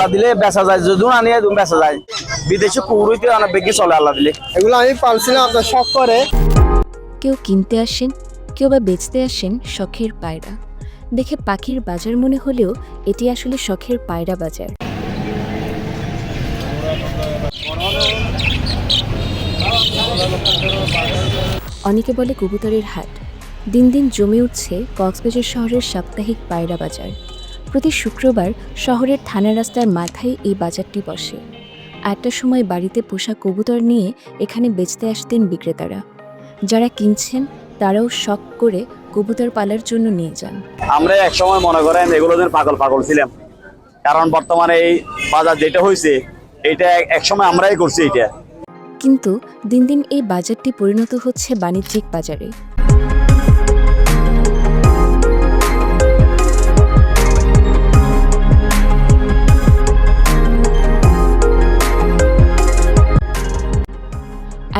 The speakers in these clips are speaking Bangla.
আল্লাহ দিলে বেচা যায়, যদি না নিয়ে বেচা যায়। বিদেশে কুকুরইতে অনেক বেশি চলে আল্লাহ দিলে। এগুলো আমি পালছিলাম আপনার শখ করে। কেউ কিনতে আসেন, কেউ বা বেচতে আসেন শখের পায়রা। দেখে পাখির বাজার মনে হলেও এটি আসলে শখের পায়রা বাজার। অনেকে বলে কবুতরের হাট। দিন দিন জমে উঠছে কক্সবাজার শহরের সাপ্তাহিক পায়রা বাজার। প্রতি শুক্রবার শহরের থানা রাস্তার মাথায় এই বাজারটি বসে। 8টার সময় বাড়িতে পোষা কবুতর নিয়ে এখানে বেচতে আসতেন বিক্রেতারা। যারা কিনছেন তারাও শখ করে কবুতর পালার জন্য নিয়ে যান। আমরা এক সময় মনে করেন এগুলো যেন পাগল ছিলাম, কারণ বর্তমানে এই বাজার যেটা হয়েছে এটা এক সময় আমরাই করছি এটা। কিন্তু দিন দিন এই বাজারটি পরিণত হচ্ছে বাণিজ্যিক বাজারে।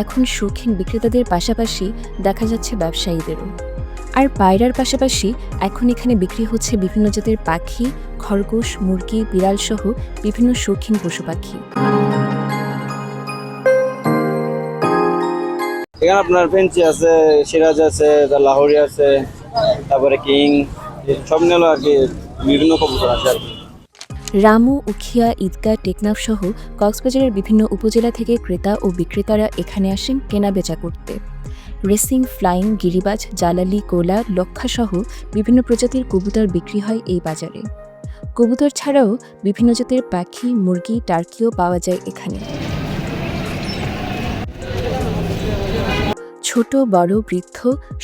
এখন শৌখিন বিক্রেতাদের পাশাপাশি দেখা যাচ্ছে ব্যবসায়ীদেরও। আর পায়রার পাশাপাশি এখন এখানে বিক্রি হচ্ছে বিভিন্ন জাতের পাখি, খরগোশ, মুরগি, বিড়াল সহ বিভিন্ন শৌখিন পশু পাখি। এখানে আপনার ফেন্সি আছে, সিরাজ আছে, লাহোরি আছে, তারপরে কিং, সব নিল আর কি, বিভিন্ন কবুতর আছে আর কি। রামু, উখিয়া, ঈদগাঁ, টেকনাফ সহ কক্সবাজারের বিভিন্ন উপজেলা থেকে ক্রেতা ও বিক্রেতারা এখানে আসেন কেনাবেচা করতে। রেসিং, ফ্লাইং, গিরিবাজ, জালালি, কোলা, লক্ষা সহ বিভিন্ন প্রজাতির কবুতর বিক্রি হয় এই বাজারে। কবুতর ছাড়াও বিভিন্ন জাতের পাখি, মুরগি, টার্কিও পাওয়া যায় এখানে। ছোট বড় বৃদ্ধ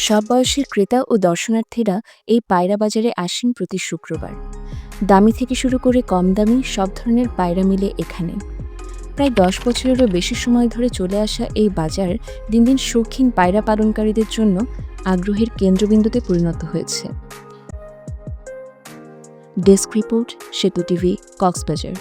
সব বয়সের ক্রেতা ও দর্শনার্থীরা এই পায়রা বাজারে আসেন প্রতি শুক্রবার। দামি থেকে শুরু করে কম দামি সব ধরনের পায়রা মিলে এখানে। প্রায় 10 বছরেরও বেশি সময় ধরে চলে আসা এই বাজার দিন দিন শৌখিন পায়রা পালনকারীদের জন্য আগ্রহের কেন্দ্রবিন্দুতে পরিণত হয়েছে। ডেস্ক রিপোর্ট, সেতু টিভি, কক্সবাজার।